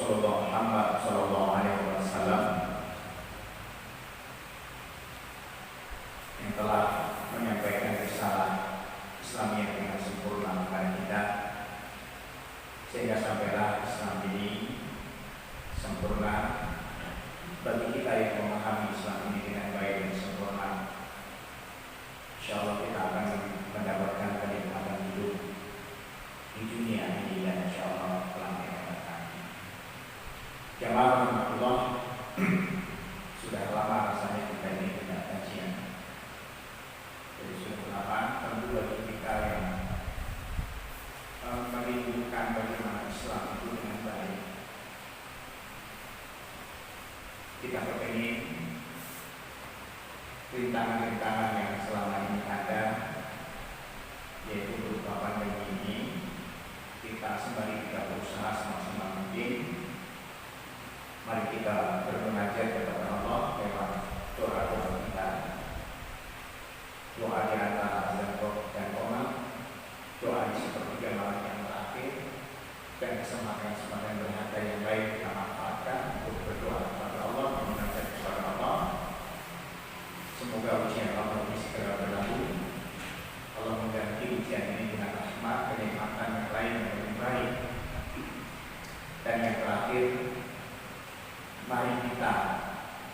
Rasulullah Muhammad SAW yang telah menyampaikan risalah Islamiyah dengan sempurna kepada kita, sehingga sampailah Islam ini sempurna bagi kita yang memahami Islam ini dengan baik dan sempurna. InsyaAllah kita akan mendapatkan kenikmatan hidup di dunia ini dan InsyaAllah telah mendapatkan. Jamaah rahmatullah, sudah lama rasanya kita ini tidak kajian. Jadi sudah lama, tentu bagi kita yang merindukan bagaimana Islam itu dengan baik, kita kepingin rintangan-rintangan yang selama ini ada, yaitu berupa pandemi ini, kita sembari kita berusaha semaksimal mungkin. Mari kita bermunajat kepada Allah lewat doa-doa kita, doa di antara azan dan qoma, doa di sepertiga malam yang terakhir, dan kesempatan-kesempatan berharga yang baik kita manfaatkan untuk berdoa kepada Allah, bermunajat kepada Allah. Semoga ujian Allah ini segera berlalu. Allah mengganti ujian ini dengan rahmat, kenikmatan yang lain yang lebih baik. Dan yang terakhir, mari kita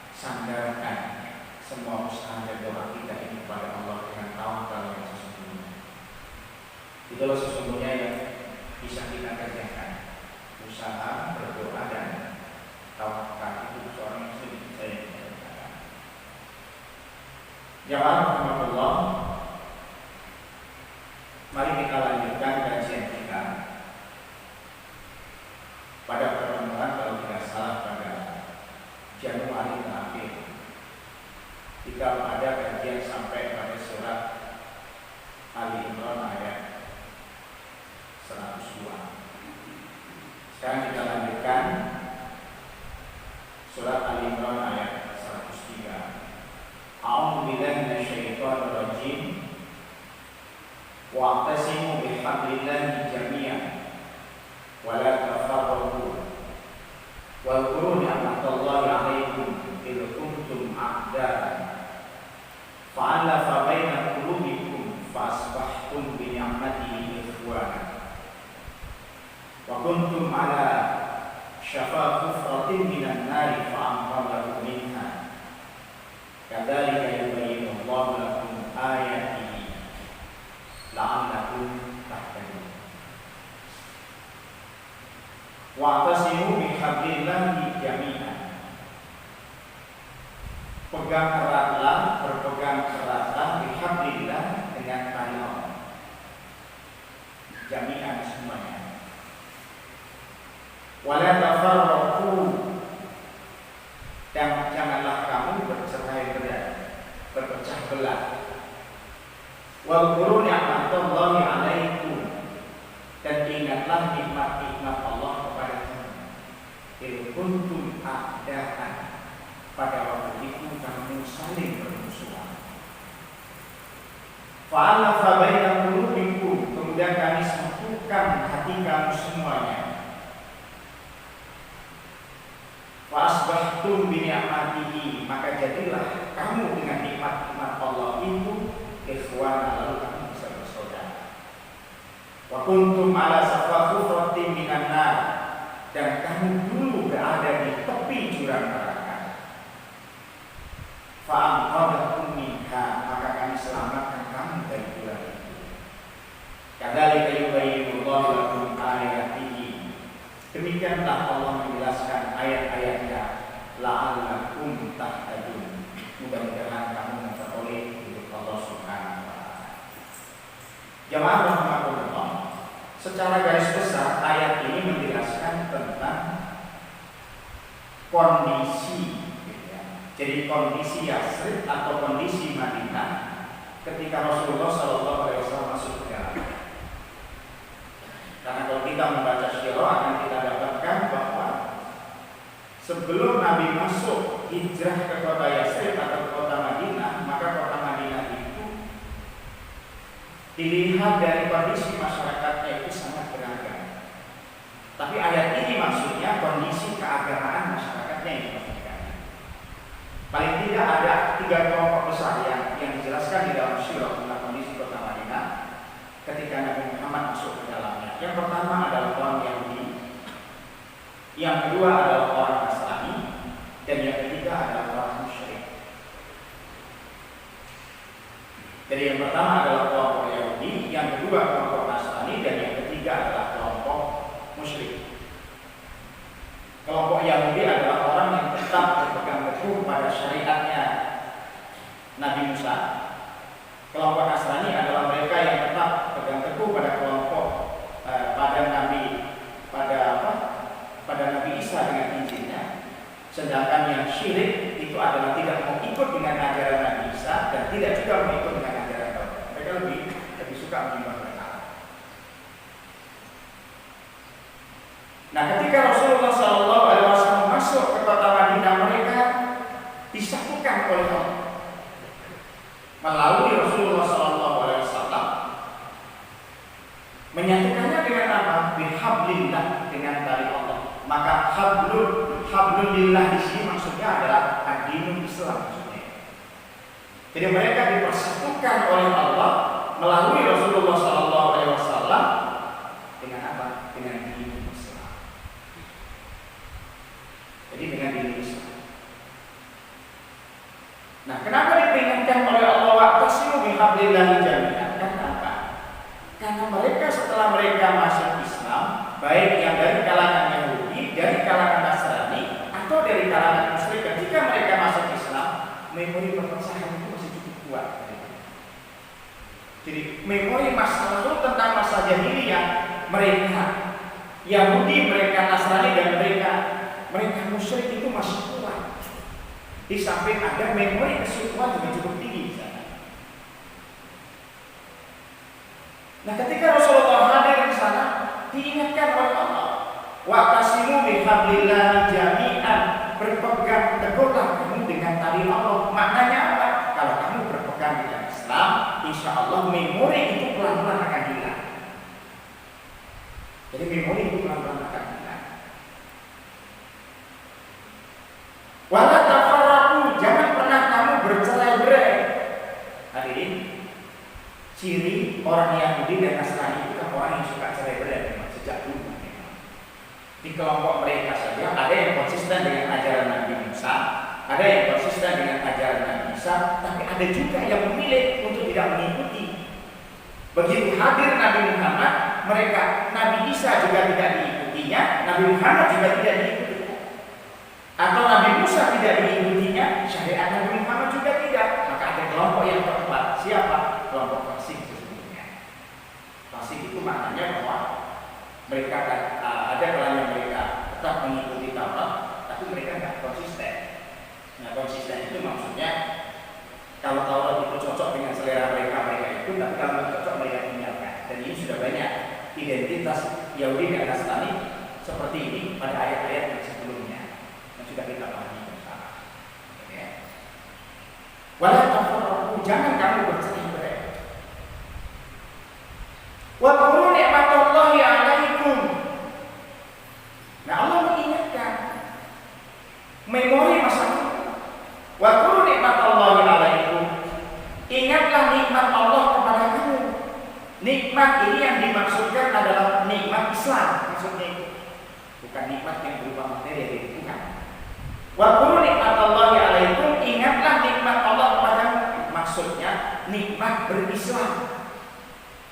sandarkan semua usaha dan doa kita ini kepada Allah dengan tawakal yang sesungguhnya. Itulah sesungguhnya yang bisa kita kerjakan. Usaha, berdoa, dan tawakal itu seorang muslim saya kerjakan. Jamaah rahmatullah, mari kita lanjutkan kajian kita. Pada pertemuan kalau tidak salah pada Januari terakhir, kita ada kajian sampai pada surat Ali Imran ayat 102. Sekarang kita lanjutkan surat Ali Imran ayat 103. A'udzu billahi minasyaitonir rajim. Wa'tasimu bihablillahi jami'an wa la tafarraqu. Wadhkuru ni'matallahi 'alaikum idh kuntum a'da'an fa'alafa baina qulubikum fa'asbahtum bi ni'matihi ikhwana wa kuntum 'ala syafa hufratin minan nari fa'anqadhakum minha kadzalika yubayyinu Allahu lakum ayatihi la'allakum tahtadun. Wa'tasimu bihablillahi jami'an. Pegang eratlah, berpegang eratlah bihablillah dengan tali Allah. Jami'an semuanya. Wala tafarraqu, dan janganlah kamu bercerai-berai, berpecah belah. Wadhkuru ni'matallahi 'alaikum, dan ingatlah nikmat-nikmat Allah kepada kamu. Il kuntum a'da'an, pada waktu itu kamu saling bermusuhan. Fa'alafa baina qulubikum, kemudian kami satukan hati kamu semuanya. Fa'asbahtum bi ni'matihi, maka jadilah kamu dengan nikmat-nikmat Allah itu ikhwan, lalu kamu bisa bersaudara. Wa kuntum ala safa hufratin minan nar, dan kamu dulu berada di tepi jurang neraka. Fa'anqadhakum minha, maka kami selamatkan kamu dari jurang itu. Kadzalika yubayyinu Allahu lakum ayatihi, demikianlah Allah menjelaskan ayat-ayatnya, la'allakum tahtadun, mudah-mudahan kamu memperoleh hidup Allah Subhanahu wa ta'ala. Jamaah rahmatullah, secara garis besar ayat ini menjelaskan tentang kondisi, jadi kondisi Yasrib atau kondisi Madinah ketika Rasulullah SAW masuk ke dalam. Karena kalau kita membaca sirah akan kita dapatkan bahwa sebelum Nabi masuk hijrah ke kota Yasrib atau ke kota Madinah, maka kota Madinah itu dilihat dari kondisi masyarakatnya itu sangat beragam. Tapi ayat ini maksudnya bagaimana kondisi keagamaan masyarakatnya yang diperhatikan. Paling tidak ada 3 kelompok besar yang dijelaskan di dalam sirah tentang kondisi kota Madinah ketika Nabi Muhammad masuk ke dalamnya. Yang pertama adalah orang Yahudi, yang kedua adalah orang Nasrani, dan yang ketiga adalah orang musyrik. Jadi yang pertama adalah kelompok Yahudi, yang kedua kelompok Nasrani, dan yang ketiga adalah kelompok musyrik. Kelompok Yahudi adalah orang yang tetap berpegang teguh pada syariatnya Nabi Musa. Kelompok Nasrani adalah mereka yang tetap berpegang teguh pada kelompok pada Nabi Isa dengan Injilnya. Sedangkan yang syirik itu adalah tidak mau ikut dengan ajaran Nabi Isa dan tidak juga mau ikut dengan ajaran Taurat. Mereka lebih suka menyembah berhala. Nah, ketika Rasulullah SAW masuk ke kota Madinah, mereka disatukan oleh Allah melalui Rasulullah SAW, menyatukannya dengan apa? Bihablillah, dengan tali Allah. Maka hablulillah di sini maksudnya adalah ad-dinul Islam maksudnya. Jadi mereka dipersatukan oleh Allah melalui Rasulullah SAW dengan apa? Dengan dinul Islam. Jadi dengan dinul Islam. Nah, kenapa diperingatkan oleh Allah wa'tasimu bihablillahi jami'an? Karena apa? Karena mereka setelah mereka masuk Islam, baik yang dari kalangan Yahudi, dari kalangan Nasrani, atau dari kalangan musyrik, ketika mereka masuk Islam, memori perpecahan itu masih cukup kuat. Jadi memori masa lalu tentang masa jahiliyah mereka Yahudi, mereka Nasrani, dan mereka musyrik itu masih kuat. Di samping ada memori kesukuan juga cukup tinggi di sana. Nah, ketika Rasulullah hadir di sana, diingatkan oleh Allah, wa'tasimu bihablillahi jami'an, berpegang teguhlah kamu dengan tali Allah. Maknanya apa? Kalau kamu berpegang dengan Islam, insya Allah memori itu pelan-pelan akan hilang. Jadi memori itu pelan-pelan akan hilang. Wala tafarraqu, jangan pernah kamu bercerai-berai. Hadirin, ciri orang Yahudi dan Nasrani itu kan orang yang suka cerai-berai memang sejak dulu. Di kelompok mereka saja ada yang konsisten dengan ajaran Nabi Musa, ada yang konsisten dengan ajaran Nabi Isa, tapi ada juga yang memilih untuk tidak mengikuti. Begitu hadir Nabi Muhammad, Nabi Isa juga tidak diikutinya, Nabi Muhammad juga tidak diikutinya. Atau Nabi Musa tidak diikutinya, syariat Nabi Muhammad juga tidak. Maka ada kelompok yang keempat. Siapa? Kelompok fasik sesungguhnya. Fasik itu maknanya bahwa mereka ada kalanya mereka tetap mengikuti Taurat, tapi mereka tidak konsisten. Nah, konsisten itu maksudnya kalau Taurat itu cocok dengan selera mereka ikut, tapi kalau tidak cocok mereka tinggalkan. Dan ini sudah banyak identitas Yahudi dan Nasrani seperti ini pada ayat-ayat yang sebelumnya yang sudah kita pahami bersama. Wala tafarraqu, jangan kamu bercerai-berai. Wa qulu ni'matallahi 'alaikum. Nah, Allah mengingatkan memori masa lalu. Wa qulu ni'matallahi 'alaikum. Ingatlah nikmat Allah kepada kamu. Nikmat ini yang dimaksudkan adalah nikmat Islam, maksudnya itu. Bukan nikmat yang berupa materi, bukan. Wa qulu ni'matallahi 'alaikum, ingatlah nikmat Allah kepada kamu. Maksudnya nikmat berislam.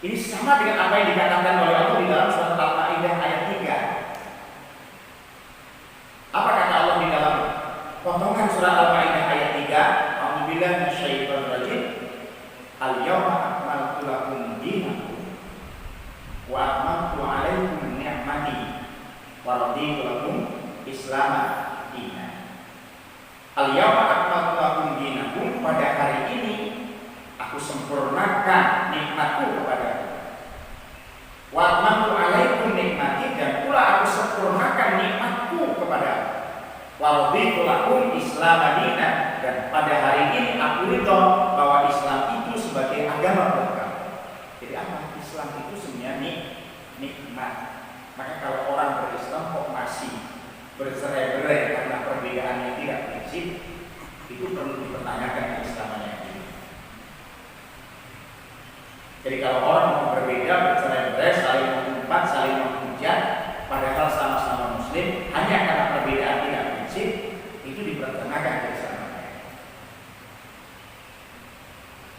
Ini sama dengan apa yang dikatakan oleh Allah di dalam surat Al-Maidah ayat 3. Apa kata Allah di dalam potongan surat Al-Maidah ayat 3? A'udzubillahi minasyaitonir rajim. Al-yawma akmaltu lakum dinakum wa atmamtu 'alaikum ni'mati wa raditu lakum Islama dinan. Al-yawma akmaltu lakum dinakum, pada hari ini aku sempurnakan nikmatku kepadamu. Wa atmamtu 'alaikum nikmati, dan pula aku sempurnakan nikmatku kepadamu. Wa raditu lakum Islama dinan, dan pada hari ini aku ridho bahwa Islam itu sebagai agama buat kamu. Jadi apa? Islam itu sebenarnya nikmat. Maka kalau orang berislam kok masih bercerai-berai karena perbedaan yang tidak prinsip, itu perlu dipertanyakan keislamannya. Jadi kalau orang mau berbeda, bercerai-berai, saling mengumpat, saling menghujat, padahal sama-sama muslim, hanya karena perbedaan tidak prinsip, itu dipertanyakan keislamannya.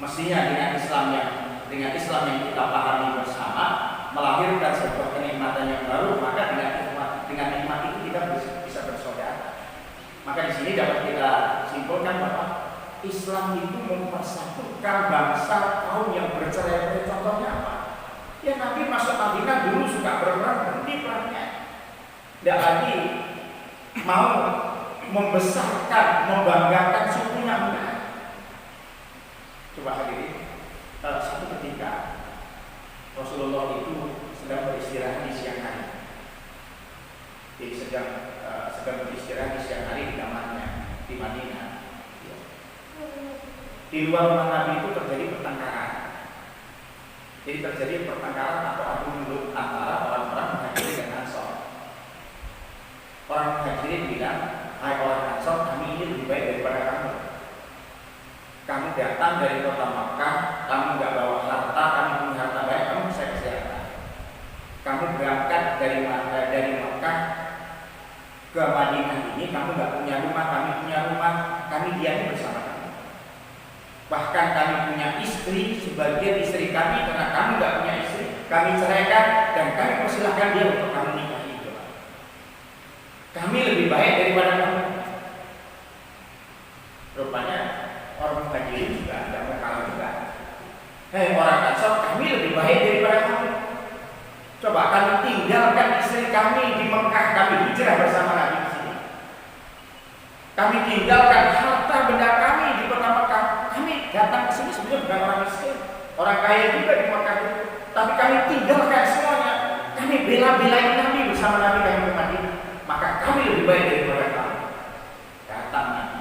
Mestinya dengan Islam yang kita pahami bersama melahirkan sebuah kenikmatan yang baru, maka dengan nikmat itu kita bisa bersaudara. Maka di sini dapat kita simpulkan bahwa Islam itu mempersatukan bangsa kaum yang bercerai-berai. Contohnya apa? Ya Nabi masuk Madinah dulu suka berperang, berhenti perangnya. Tidak lagi mau membesarkan, membanggakan sukunya, enggak. Coba hadirin, satu ketika Rasulullah itu sedang beristirahat di siang hari. Jadi sedang beristirahat di siang hari di kamarnya di Madinah. Di luar rumah Nabi itu terjadi pertengkaran. Jadi terjadi pertengkaran atau adu mulut antara orang-orang Muhajirin dan Ansor. Orang Muhajirin bilang, hai orang Ansor, kami ini lebih baik daripada kamu. Kamu datang dari kota Makkah, kamu nggak bawa harta, kamu punya harta banyak, kamu bisa kesehatan. Kamu berangkat dari Makkah ke Madinah ini, kamu nggak punya rumah, kami punya rumah, kami diam bersama kamu. Bahkan kami punya istri, sebagian istri kami karena kami nggak punya istri, kami ceraikan dan kami persilahkan dia untuk kamu nikahi. Kami lebih baik daripada kamu. Rupanya orang Muhajirin juga tidak mau kalah juga. Hei orang Ansor, kami lebih baik daripada kamu. Coba kami tinggalkan istri kami di Mekah, kami hijrah bersama Nabi di sini. Kami tinggalkan harta benda kami di kota Mekah. Kami datang ke sini sebenarnya bukan orang miskin, orang kaya juga di Mekah itu. Tapi kami tinggalkan semuanya. Kami bela-belain Nabi bersama Nabi kami ke Madinah. Maka kami lebih baik daripada kamu. Datang Nabi.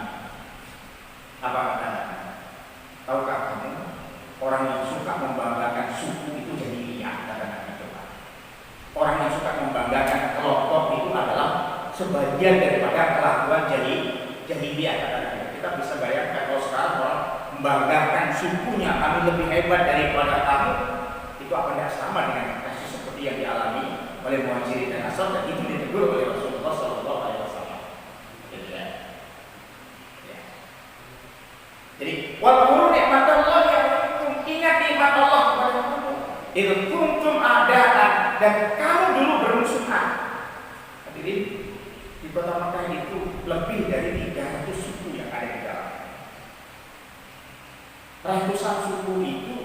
Apa kata Nabi? Tahukah kamu, orang yang suka membanggakan suku itu jadi liar, kata Nabi. Coba. Orang yang suka membanggakan kelompok itu adalah sebagian daripada kelakuan jadi liar, kata Nabi. Kita bisa bayangkan kalau sekarang orang membanggakan sukunya, kami lebih hebat daripada kamu, itu akan tidak sama dengan kasus seperti yang dialami oleh Muhajirin dan Ansor, dan itu ditegur oleh Rasulullah SAW. Jadi, walaupun nikmat Allah yang ingat nikmat Allah kepada kamu, itu kuntum ada dan kamu dulu bermusuhan. Hadirin, di kota Makkah itu lebih dari 300 suku yang ada di dalam. Ratusan suku itu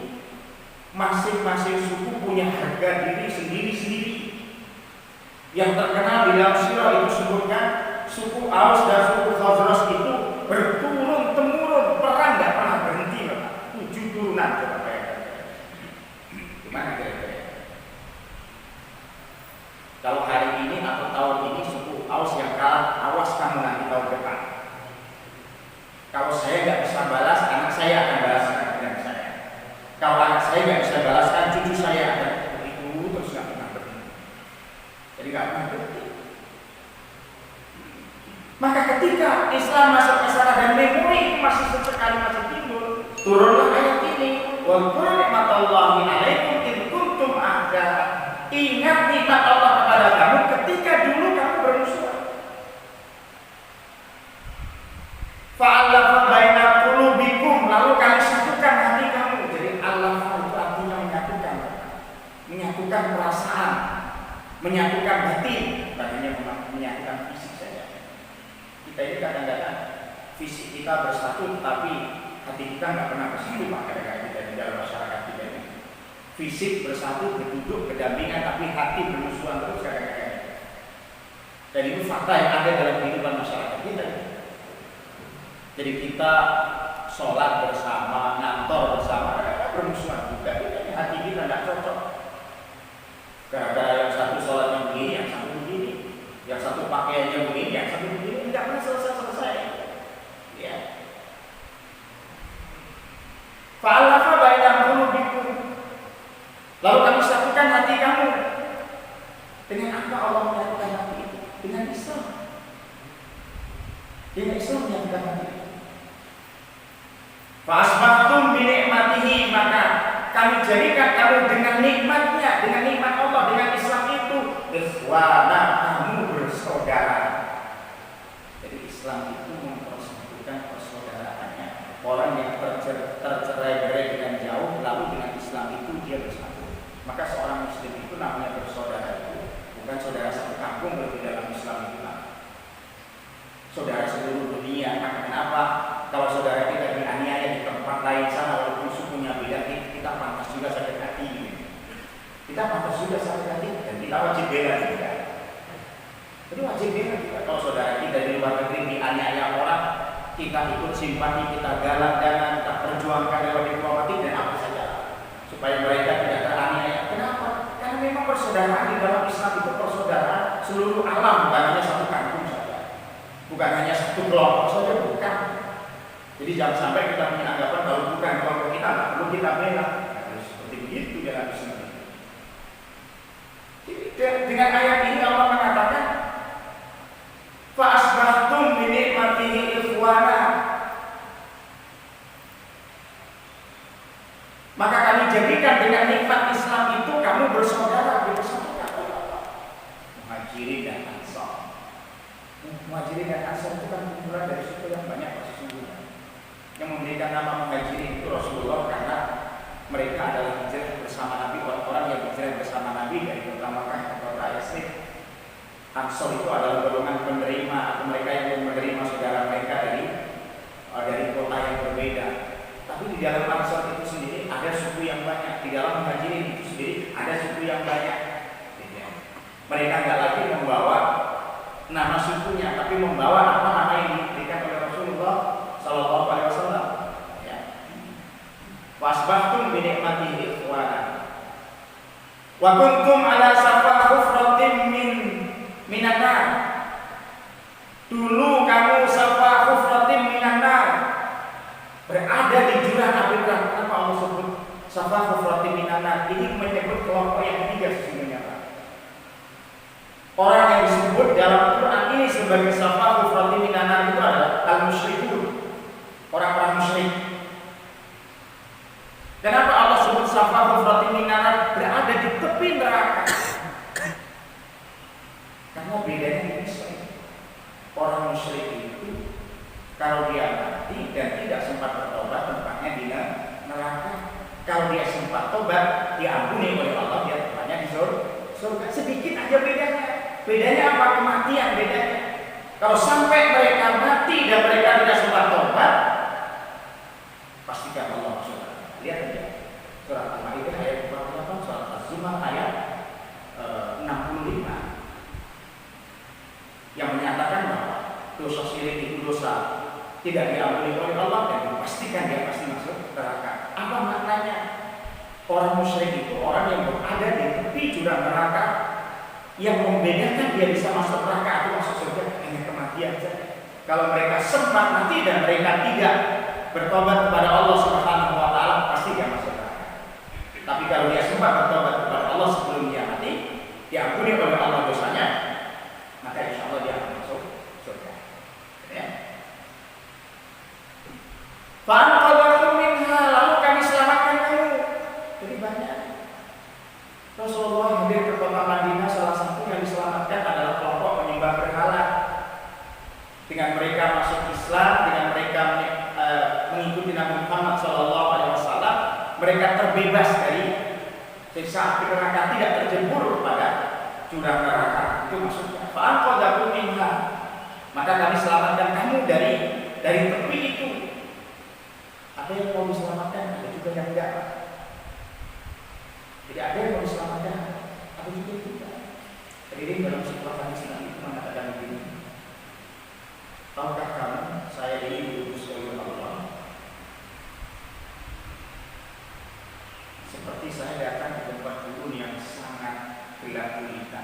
masing-masing suku punya harga diri sendiri-sendiri. Yang terkenal di dalam sirah itu sebutkan suku Aus dan suku Khazraj itu berturun-temurun, perang tidak pernah berhenti, Bapak. 7 turunan, coba bayangkan. Gimana kira-kira? Kalau hari ini atau tahun ini suku Aus yang kalah, awas kamu nanti tahun depan. Kalau saya nggak bisa balas, anak saya akan balaskan dengan saya. Kalau anak saya nggak bisa balaskan, cucu saya akan begitu terus nggak pernah berhenti. Jadi nggak pernah berhenti. Maka ketika Islam masuk ke sana dan memori itu masih sesekali masih timbul, turunlah ayat ini. Wa qul nikmatullahi alaikum in kuntum ada. Ingat nikmat Allah kepada kamu ketika dulu kamu bermusuhan. Fa'alafa baina qulubikum, lalu kami satukan hati kamu. Jadi Allah itu artinya menyatukan perasaan, menyatukan batin, artinya menyatukan fisik saja. Kita ini kadang-kadang fisik kita bersatu, tapi hati kita nggak pernah bersatu. Kadang-kadang kita di dalam masyarakat kita ini fisik bersatu, berduduk, berdampingan, tapi hati bermusuhan terus kadang-kadang. Dan itu fakta yang ada dalam kehidupan masyarakat kita. Jadi kita sholat bersama, ngantor bersama, bermusuhan juga. Hati kita tidak cocok. Gara-gara yang satu sholatnya begini, yang satu begini, yang satu pakaiannya begini, yang satu begini, tidak pernah selesai. Ya. Fa'alafa baina qulubikum. Lalu kami satukan hati kamu. Dengan apa Allah menyatukan hati itu? Dengan Islam. Dengan Islam yang kita mati. Fa'asbahtum bi ni'matihi, maka kami jadikan kamu dengan nikmatnya, dengan nikmat Allah, dengan Islam itu ikhwana, kamu bersaudara. Jadi Islam itu mempersatukan persaudaraannya. Orang yang tercerai-berai dengan jauh, lalu dengan Islam itu dia bersatu. Maka seorang Muslim itu namanya bersaudara itu bukan saudara satu kampung, berarti dalam Islam itu saudara seluruh dunia. Maka kenapa kalau saudara kita dianiaya di tempat lain sana, walaupun sukunya beda, kita pantas juga sakit hati. Kita pantas juga sakit hati dan kita wajib bela juga. Jadi wajib bela juga. Kalau saudara kita di luar negeri dianiaya orang, kita ikut simpati, kita galang-galang, kita perjuangkan lewat diplomatik dan apa saja supaya mereka tidak teraniaya. Kenapa? Karena memang persaudaraan di dalam Islam itu persaudaraan seluruh alam, bukan hanya satu kampung saja, bukan hanya satu kelompok saja, bukan. Jadi jangan sampai kita punya anggapan kalau bukan kelompok kita, nggak perlu kita bela. Harus seperti begitu dalam Islam. Dengan ayat ini Allah mengatakan, fa'asbahtum bi ni'matihi ikhwana. Maka kami jadikan dengan nikmat Islam itu kamu bersaudara, bersatu. Muhajirin dan Ansar. Muhajirin dan Ansar itu kan kumpulan dari suku yang banyak sesungguhnya. Yang memberikan nama Muhajirin itu Rasulullah karena mereka adalah hijrah bersama Nabi, orang-orang yang hijrah bersama Nabi dari kota Makkah ke kota Yathrib. Ansar itu adalah golongan penerima atau mereka yang menerima saudara mereka dari kota yang berbeda. Tapi di dalam Ansar itu sendiri ada suku yang banyak, di dalam Muhajirin itu sendiri ada suku yang banyak. Mereka nggak lagi membawa nama sukunya, tapi membawa nama yang diberikan oleh Rasulullah Sallallahu Alaihi Wasallam. Wasbahtum bi ni'matihi ikhwana. Wa kuntum ala safa hufratin minan nar. Dulu kamu safa hufratin minan nar, berada di jurang api neraka. Kenapa Allah sebut safa hufratin minan nar? Ini menyebut kelompok yang ketiga sesungguhnya. Orang yang disebut dalam Quran ini sebagai safa hufratin minan nar itu adalah al-musyrikun, orang-orang musyrik. Kenapa Allah sebut safa hufratin minan nar, berada di tepi neraka? Karena bedanya ini orang musyrik itu kalau dia mati dan tidak sempat bertobat, tempatnya di neraka. Kalau dia sempat tobat, diampuni oleh Allah, dia tempatnya di surga. Sedikit aja bedanya. Bedanya apa? Kematian bedanya. Kalau sampai mereka mati dan mereka tidak sempat tobat, pastikan Allah masuk neraka. Lihat aja surat Al-Maidah ayat 48, surat Az-Zumar ayat 65 yang menyatakan bahwa dosa syirik itu dosa tidak diampuni oleh Allah dan dipastikan dia pasti masuk neraka. Apa maknanya? Orang musyrik itu orang yang berada di tepi jurang neraka, yang membedakan dia bisa masuk neraka atau masuk surga hanya kematian saja. Kalau mereka sempat mati dan mereka tidak bertobat kepada Allah Subhanahu wa taala, pasti dia masuk neraka. Tapi kalau dia sempat bertobat kepada Allah sebelum dia mati, diampuni oleh Allah dosanya, maka insya Allah dia akan masuk surga. Ya. Fa'anqadhakum minha, lalu kami selamatkan kamu. Jadi banyak. Rasulullah hadir ke kota Madinah, salah satu yang diselamatkan adalah kelompok penyembah berhala. Dengan mereka masuk Islam, dengan mereka mengikuti Nabi Muhammad SAW, mereka terbebas dari siksa api neraka, tidak terjebur pada jurang neraka. Itu maksudnya. Fa'anqadhakum minha, maka kami selamatkan kamu dari tepi itu. Ada yang mau diselamatkan, ada juga yang enggak. Jadi ada yang mau diselamatkan, ada juga yang tidak. Jadi dalam sebuah hadis Nabi mengatakan begini, tahukah kamu saya ini diutus oleh Allah seperti saya datang ke tempat gurun yang sangat gelap gulita,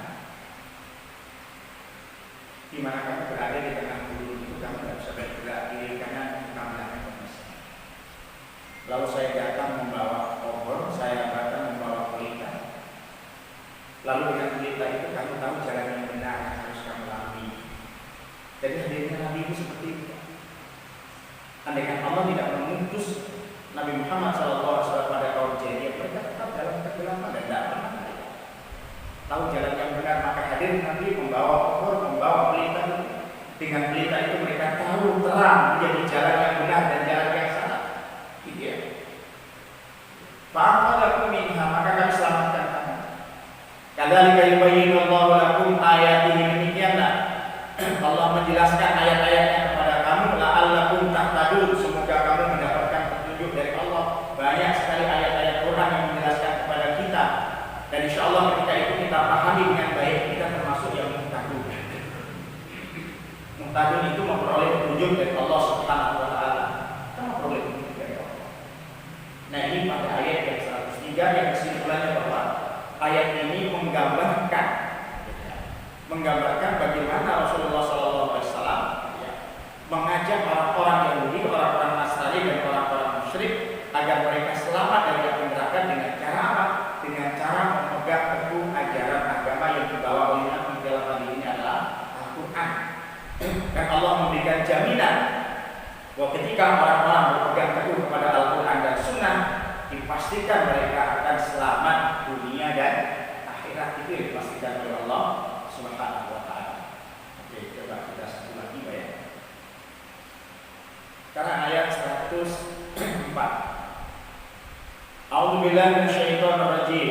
di mana kamu berada di tengah gurun itu, kamu tidak bisa bergerak kiri kanan, kamu akan bermisi. Lalu saya datang membawa obor, saya datang membawa pelita. Lalu dengan pelita itu kamu tahu jalan yang benar yang harus kamu lalui. Jadi hadirnya Nabi itu seperti itu. Andaikan Allah tidak mengutus Nabi Muhammad SAW pada kaum jahiliyah, mereka tetap dalam kegelapan dan tidak pernah tahu jalan yang benar. Maka hadir Nabi membawa obor, membawa pelita. Dengan pelita itu mereka tahu terang menjadi jalan yang benar dan jalan yang salah. Gitu ya. Fa'aqalakum minha, maka kami selamatkan kamu. Kadzalika yubayyinullahu lakum ayatihi, demikianlah Allah menjelaskan ayat-ayatnya kepada kamu, la'allakum tahtadun, semoga kamu mendapatkan petunjuk dari Allah. Banyak sekali ayat-ayat Quran yang menjelaskan kepada kita, dan insyaallah ketika itu kita pahami dengan baik, kita termasuk yang muhtadun. Muhtadun itu memperoleh petunjuk dari Allah Subhanahu wa taala. Kita memperoleh petunjuk dari Allah. Nah, ini pada ayat yang 103 yang kesimpulannya bahwa ayat ini menggambarkan bagaimana Rasulullah SAW mengajak orang-orang Yahudi, orang-orang Nasrani dan orang-orang musyrik agar mereka selamat dari api neraka dengan cara apa? Dengan cara memegang teguh ajaran agama yang dibawa oleh Nabi dalam hal ini adalah Al-Quran. Dan Allah memberikan jaminan bahwa ketika orang-orang berpegang teguh kepada Al-Quran dan Sunnah, dipastikan mereka akan selamat dunia dan akhirat. Itu yang dipastikan oleh Allah Subhanahu wa taala. Oke, coba kita satu lagi ya. Sekarang ayat 104. A'udzubillahi minasyaitonir rajim.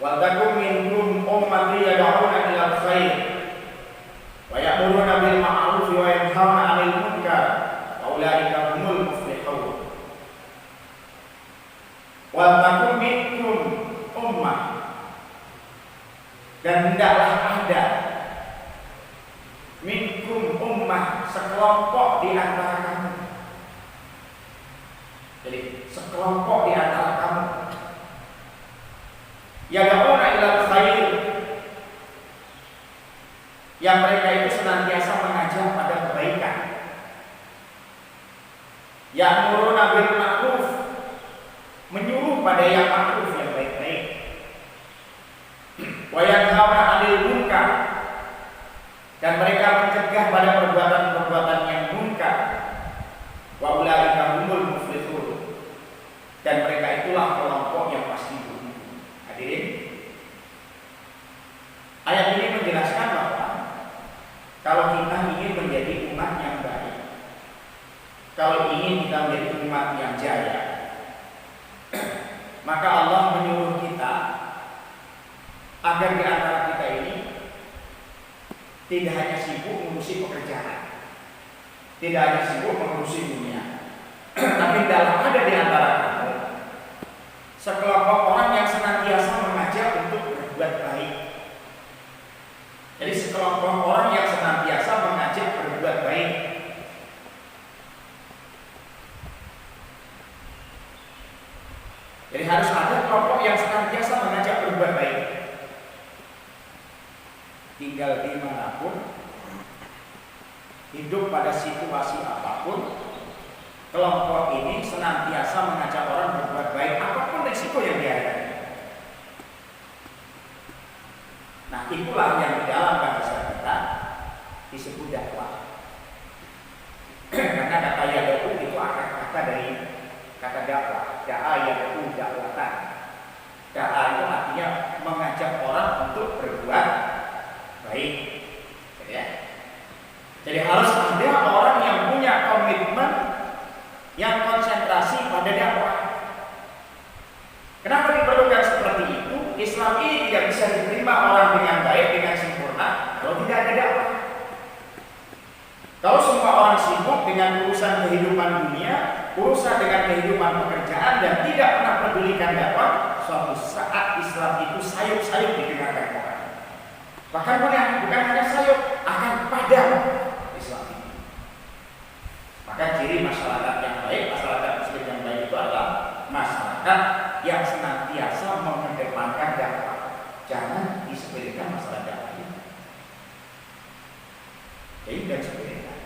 Wa takum minkum ummatun yad'una ilal khair wa ya'muruna bil ma'ruf wa yanhauna 'anil munkar wa ulaika humul muflihun. Wa takum minkum ummah, dan hendaklah ada minkum ummah, sekelompok di antara kamu. Jadi sekelompok di antara kamu yad'una ilal khair, yang mereka itu senantiasa mengajak pada kebaikan. Ya'muruna bil ma'ruf, menyuruh pada yang ma'ruf, yang baik-baik. Wa yanhauna 'anil munkar, dan mereka mencegah pada perbuatan-perbuatan yang munkar. Wa ulaika humul muflihun, dan mereka itulah kelompok yang pasti beruntung. Hadirin, ayat ini menjelaskan bahwa kalau kita ingin menjadi umat yang baik, kalau ingin kita menjadi umat yang jaya, maka Allah menyuruh kita agar di antara kita ini tidak hanya sibuk mengurusi pekerjaan, tidak hanya sibuk mengurusi dunia, tapi dalam ada di antara kamu sekelompok orang yang senantiasa mengajak untuk berbuat baik. Jadi sekelompok orang yang senantiasa mengajak berbuat baik. Jadi harus ada kelompok yang senantiasa mengajak berbuat baik. Tinggal dimanapun, hidup pada situasi apapun, kelompok ini senantiasa mengajak orang berbuat baik, apapun risiko yang dihadapi. Nah, itulah yang di dalam bahasa kita disebut dakwah. Karena kata yad'u itu akar kata dari kata dakwah. Da'a yad'u dakwatan. Da'a itu artinya mengajak orang untuk berbuat baik. Ya. Jadi harus ada orang yang punya komitmen, yang konsentrasi pada dakwah. Kenapa diperlukan seperti itu? Islam ini tidak bisa diterima orang dengan baik, dengan sempurna kalau tidak ada dakwah. Kalau semua orang sibuk dengan urusan kehidupan dunia, urusan dengan kehidupan pekerjaan, dan tidak pernah pedulikan dakwah, suatu saat Islam itu sayup-sayup didengarkan orang. Bahkan bukan hanya sayup, akan padam Islam ini. Maka ciri masyarakat yang baik, masyarakat muslim yang baik itu adalah masyarakat yang senantiasa mengedepankan dakwah. Jangan disepelekan masalah dakwah ini. Jadi dan sepelekan.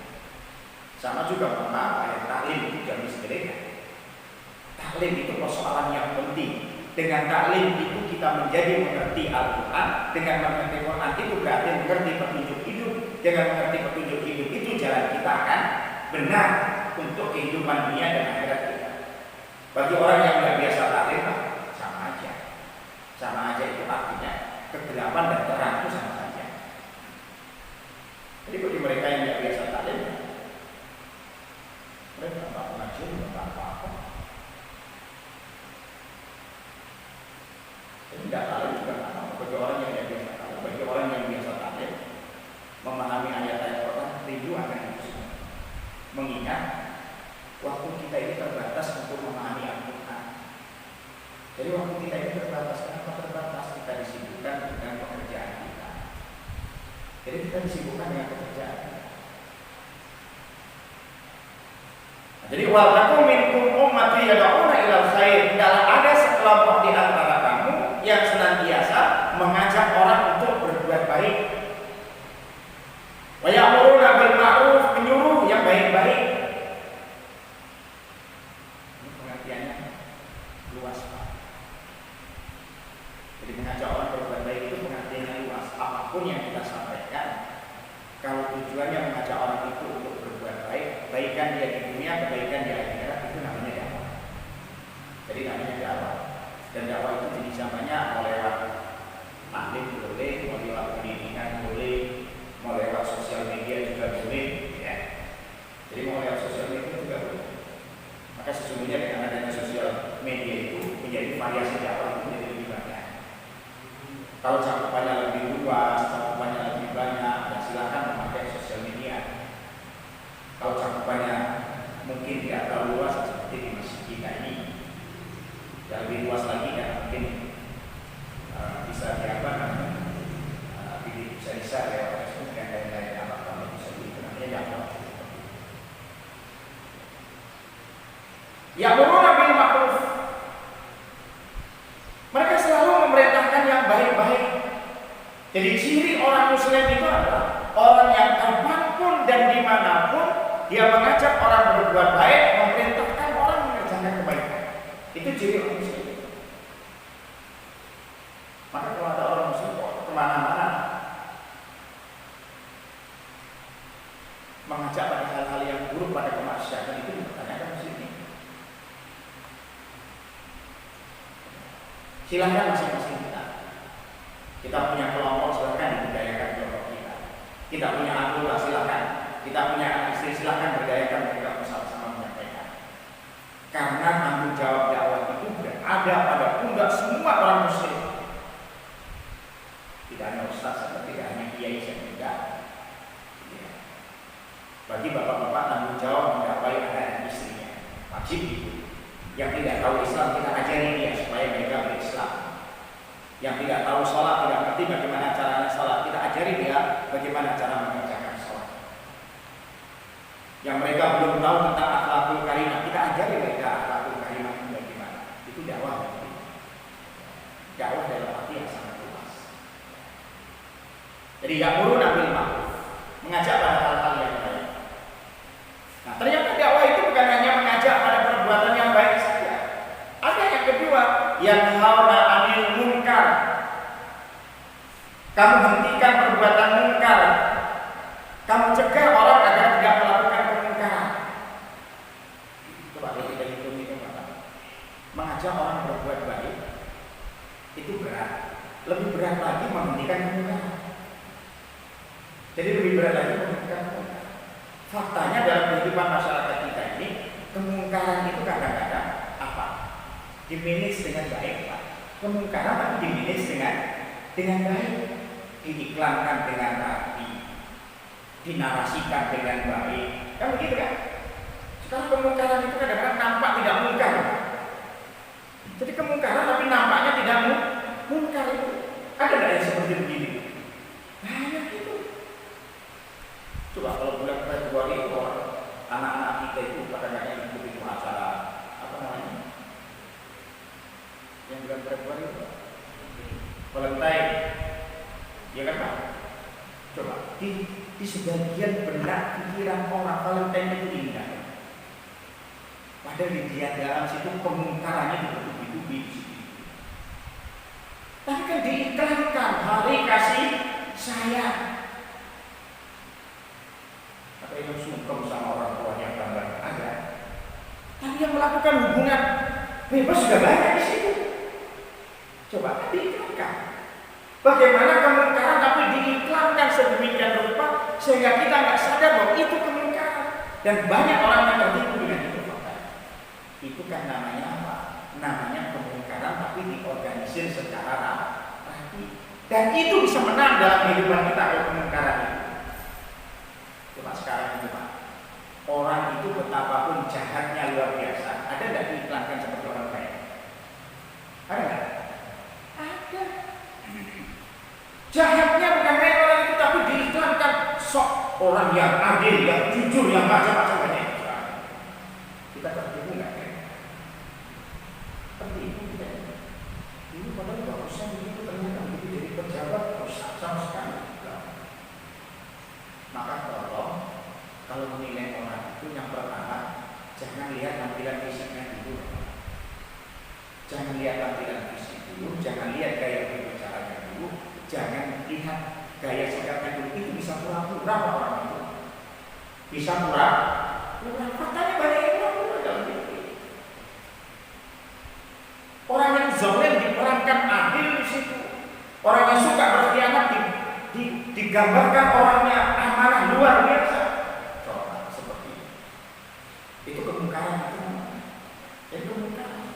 Sama juga ayat taklim itu jangan disepelekan. Taklim itu persoalan yang penting. Dengan taklim itu kita menjadi mengerti Al-Quran. Dengan mengerti Al-Quran itu berarti mengerti petunjuk hidup. Dengan mengerti petunjuk hidup itu jalan kita akan benar. kehidupan dunia dan akhirat kita. Bagi orang yang nggak biasa taklim, sama aja itu artinya kegelapan dan terang itu sama saja. Jadi bagi mereka yang nggak biasa taklim, mereka nggak mengaji, nggak apa-apa. Jadi nggak tahu juga apa. Bagi orang yang nggak biasa taklim, bagi orang yang biasa taklim, memahami ayat-ayat Quran rindu akan itu. Mengingat waktu kita ini terbatas untuk memahami Al-Quran. Jadi waktu kita ini terbatas. Kenapa terbatas? Kita disibukkan dengan pekerjaan kita. Jadi kita disibukkan dengan pekerjaan kita. Nah, jadi walakum minkum ummati yad'una ilal khair. Dalam ada sekelompok di antara kamu yang senantiasa mengajak orang untuk berbuat baik. Wa ya'muruna bil ma'ruf, menyuruh yang baik-baik. Ini pengertiannya luas, Pak. Jadi mengajak orang berbuat baik itu pengertiannya luas. Apapun yang kita sampaikan, kalau tujuannya mengajak orang itu untuk berbuat baik, kebaikan dia di dunia, kebaikan dia di akhirat, itu namanya dakwah. Jadi namanya dakwah. Dan dakwah itu jenis namanya mau lewat taklim boleh, mau lewat pendidikan boleh, mau lewat sosial media juga boleh, ya. Jadi mau lewat sosial media juga boleh. Maka sesungguhnya dengan adanya sosial media itu menjadi variasi dakwah itu menjadi lebih banyak. Kalau cakupannya lebih luas, cakupannya lebih banyak, ya silakan memakai sosial media. Kalau cakupannya mungkin tidak terlalu luas seperti di masjid kita ini, yang lebih luas lagi ya mungkin bisa bisa lewat Facebook dan lain-lain apa kalau bisa itu namanya dakwah. Ya'muruna bil ma'ruf. Mereka selalu memerintahkan yang baik-baik. Jadi ciri orang Muslim itu adalah orang yang kapanpun dan dimanapun dia mengajak orang berbuat baik, memerintahkan orang mengerjakan kebaikan. Itu ciri orang Muslim. Maka kalau ada orang Muslim kemana-mana mengajak pada hal-hal yang buruk, pada kemaksiatan, itu dipertanyakan Muslim ini. Silahkan masing-masing kita. Kita punya kelompok, silahkan dibudayakan kelompok kita. Kita punya anggota, silahkan. Kita punya istri, silahkan berdayakan mereka bersama-sama menyampaikan. Karena tanggung jawab dakwah itu berada pada pundak semua orang Muslim. Tidak hanya ustaz, tidak hanya kiai saja, tidak. Bagi bapak-bapak tanggung jawab mendakwai anak dan istrinya, wajib itu. Yang tidak tahu Islam kita ajari dia supaya mereka berislam. Yang tidak tahu sholat, tidak ngerti bagaimana caranya sholat, kita ajari dia bagaimana cara mengerjakan sholat. Yang mereka belum tahu tentang akhlakul karimah, kita ajari mereka akhlakul karimah itu bagaimana. Itu dakwah. Dakwah dalam arti yang sangat luas. Jadi ya'muruna bil ma'ruf, mengajak pada hal-hal yang baik. Nah, ternyata dakwah itu bukan hanya mengajak pada perbuatan yang baik saja. Ada yang kedua, yanhauna 'anil munkar. Kamu hentikan perbuatan munkar. Kamu cegah orang agar tidak melakukan kemungkaran. Coba kalau kita hitung itu mengajak orang berbuat baik itu berat. Lebih berat lagi menghentikan kemungkaran. Jadi lebih berat lagi menghentikan kemungkaran. Faktanya dalam kehidupan masyarakat kita ini, kemungkaran itu kadang-kadang apa? Dimanage dengan baik, Pak. Kemungkaran tapi dimanage dengan baik, diiklankan dengan rapi, dinarasikan dengan baik. Kan begitu kan? Sekarang kemungkaran itu kadang-kadang nampak tidak mungkar. Jadi kemungkaran tapi nampaknya tidak mungkar itu. Ada nggak yang seperti begini? Banyak itu. Coba kalau bulan Februari itu anak-anak kita itu kadang-kadang ikut acara apa namanya? Yang bulan Februari itu Valentine, ya kan Pak? Coba di sebagian benak pikiran orang Valentine itu indah. Padahal di dalam situ kemungkarannya bertubi-tubi di situ. Tapi kan diiklankan hari kasih sayang. Atau yang sungkem sama orang tuanya gambar ada. melakukan hubungan bebas sudah banyak di situ. Coba diiklankan. Bagaimana kemungkaran tapi diiklankan sedemikian rupa sehingga kita nggak sadar bahwa itu kemungkaran dan banyak orang yang tertipu dengan itu. Itu kan namanya apa? Namanya kemungkaran tapi diorganisir secara rapi. Dan itu bisa menang dalam kehidupan kita kalau kemungkaran itu. Coba sekarang itu Pak, orang itu betapapun jahatnya luar biasa, ada nggak diiklankan seperti orang baik? Ada nggak? Ada. Jahatnya bukan kayak orang itu tapi diiklankan sok orang yang adil, yang jujur, yang macam-macam banyak. Kita tertipu nggak? Tertipu kita. Ini padahal bagusnya begitu ternyata begitu jadi pejabat rusak sama sekali. Maka kalau menilai orang itu yang pertama jangan lihat tampilan fisiknya dulu. Jangan lihat tampilan fisik dulu, jangan lihat gaya berbicaranya dulu, jangan lihat gaya sikapnya dulu. Itu bisa pura-pura orang itu. Bisa pura-pura. Faktanya banyak yang pura-pura dalam hidup. Orang yang zalim diperankan adil di situ. Orang yang suka berkhianat digambarkan orangnya amanah luar biasa. Coba seperti itu. Itu kemungkaran itu. Itu kemungkaran.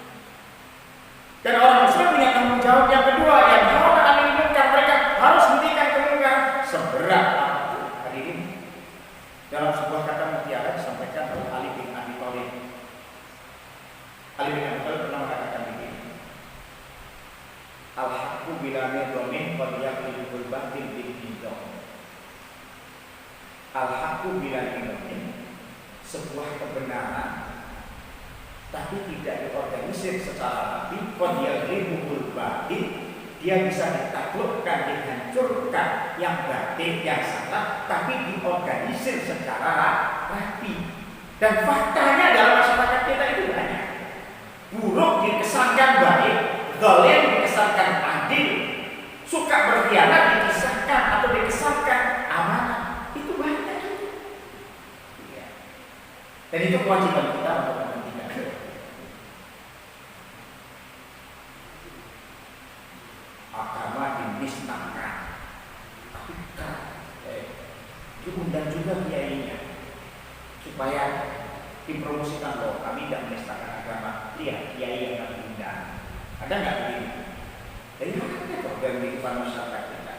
Dan orang Muslim punya tanggung jawab yang kedua, yang harus ambil munkar, mereka harus hentikan kemungkaran seberat apapun. Hadirin, dalam sebuah kata mutiara disampaikan oleh Ali bin Abi Thalib. Ali bin Abi Thalib pernah mengatakan begini, al-haqqu bila nidhamin qad yaqlibul batil bil nidham. Al-haqqu bila nidhamin, sebuah kebenaran tapi tidak diorganisir secara rapi, qad yaqlibul batil, dia bisa ditaklukkan, dihancurkan yang batil, yang salah, tapi diorganisir secara rapi. Dan faktanya dalam masyarakat kita itu banyak. Buruk dikesankan baik, zalim dikesankan adil, suka berkhianat dikisahkan atau dikesankan amanah. Itu banyak itu. Ya. Dan itu kewajiban kita untuk menghentikan. Agama dinisnahkan, tapi diundang juga kiainya supaya dipromosikan loh, kami tidak menistakan agama. Lihat kiai yang kami undang. Ada nggak begini? Dari mana kok dari kehidupan masyarakat kita?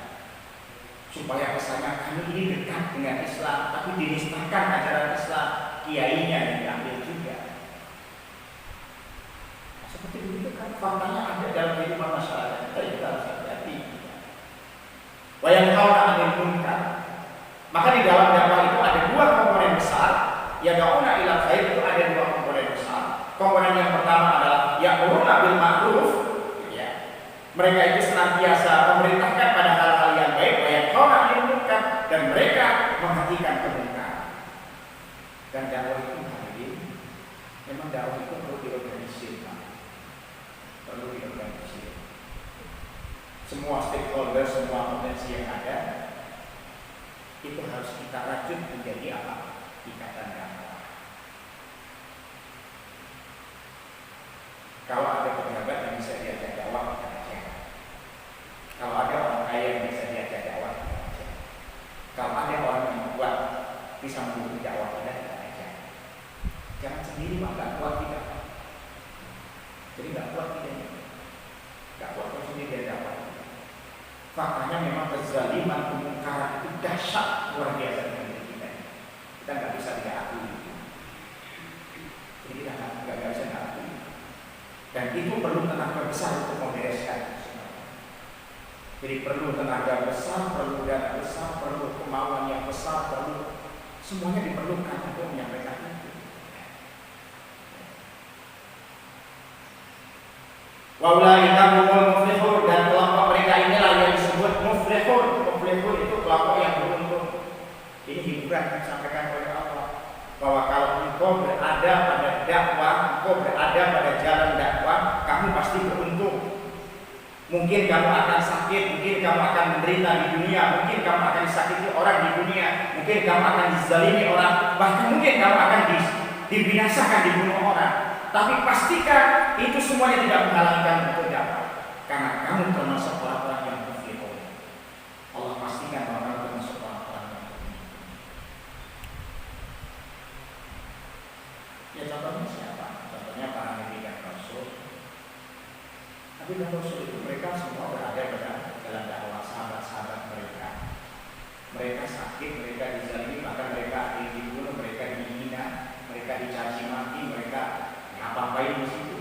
Supaya kesannya kami ini dekat dengan Islam, tapi dinistakan ajaran Islam, kiainya yang diambil juga. Seperti begitu kan faktanya ada dalam kehidupan masyarakat kita harus hati-hati. Wa yanhauna 'anil munkar. Maka di dalam dakwah itu ada dua komponen besar. Yad'una ila khair, itu ada dua komponen besar. Komponen yang pertama adalah ya'muruna bil ma'ruf, ya. Mereka itu senantiasa memerintahkan pada hal-hal yang baik, wa yanhauna 'anil munkar, dan mereka menghentikan kemungkaran. Dan dakwah itu hadirin, memang dakwah itu perlu diorganisir, Pak. Perlu diorganisir. Semua stakeholder, semua potensi yang ada itu harus kita rajut menjadi apa? Ikatan dakwah. Kalau ada pejabat yang bisa diajak dakwah, kita ajak. Kalau ada orang kaya yang bisa diajak dakwah, kita ajak. Kalau ada orang yang kuat bisa mendukung dakwah kita ajak. Jangan sendiri, Pak, nggak kuat kita. Jadi nggak kuat kita, nggak kuat kalau sendiri dia dakwah. Faktanya memang kezaliman, kemungkaran itu dahsyat luar biasa dengan diri kita. Kita nggak bisa diakui. Jadi kita nggak bisa diakui. Dan itu perlu tenaga besar untuk membereskan. Jadi perlu tenaga besar, perlu dana besar, perlu kemauan yang besar, perlu semuanya diperlukan untuk menyampaikan itu. Wa ulaika humul muflihun, dan kelompok mereka inilah yang disebut muflihun. Muflihun itu kelompok yang beruntung. Ini hiburan yang disampaikan oleh Allah, bahwa kalau engkau berada pada dakwah, engkau berada pada jalan dakwah, kamu pasti beruntung. Mungkin kamu akan sakit, mungkin kamu akan menderita di dunia, mungkin kamu akan disakiti orang di dunia, mungkin kamu akan dizalimi orang, bahkan mungkin kamu akan dibinasakan, dibunuh orang. Tapi pastikan itu semuanya tidak menghalangi kamu untuk dapat, karena kamu termasuk orang-orang yang muflihun. Allah pastikan bahwa kamu termasuk orang-orang yang muflihun. Ya contohnya siapa? Contohnya para nabi dan rasul. Nabi dan rasul itu mereka semua berada dalam dakwah, sahabat-sahabat mereka. Mereka sakit, mereka dizalimi, bahkan mereka dibunuh, mereka dihina, mereka dicaci maki, mereka apa-apain di situ.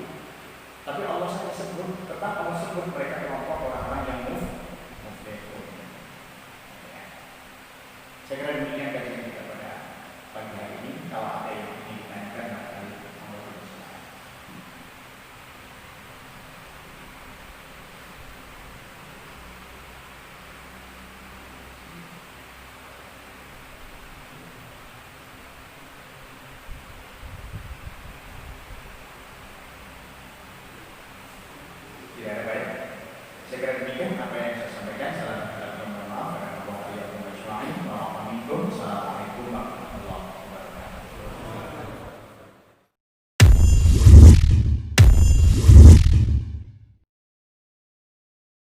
Tapi Allah saja sebut, tetap Allah sebut mereka kelompok orang-orang yang muflihun. Saya kira demikian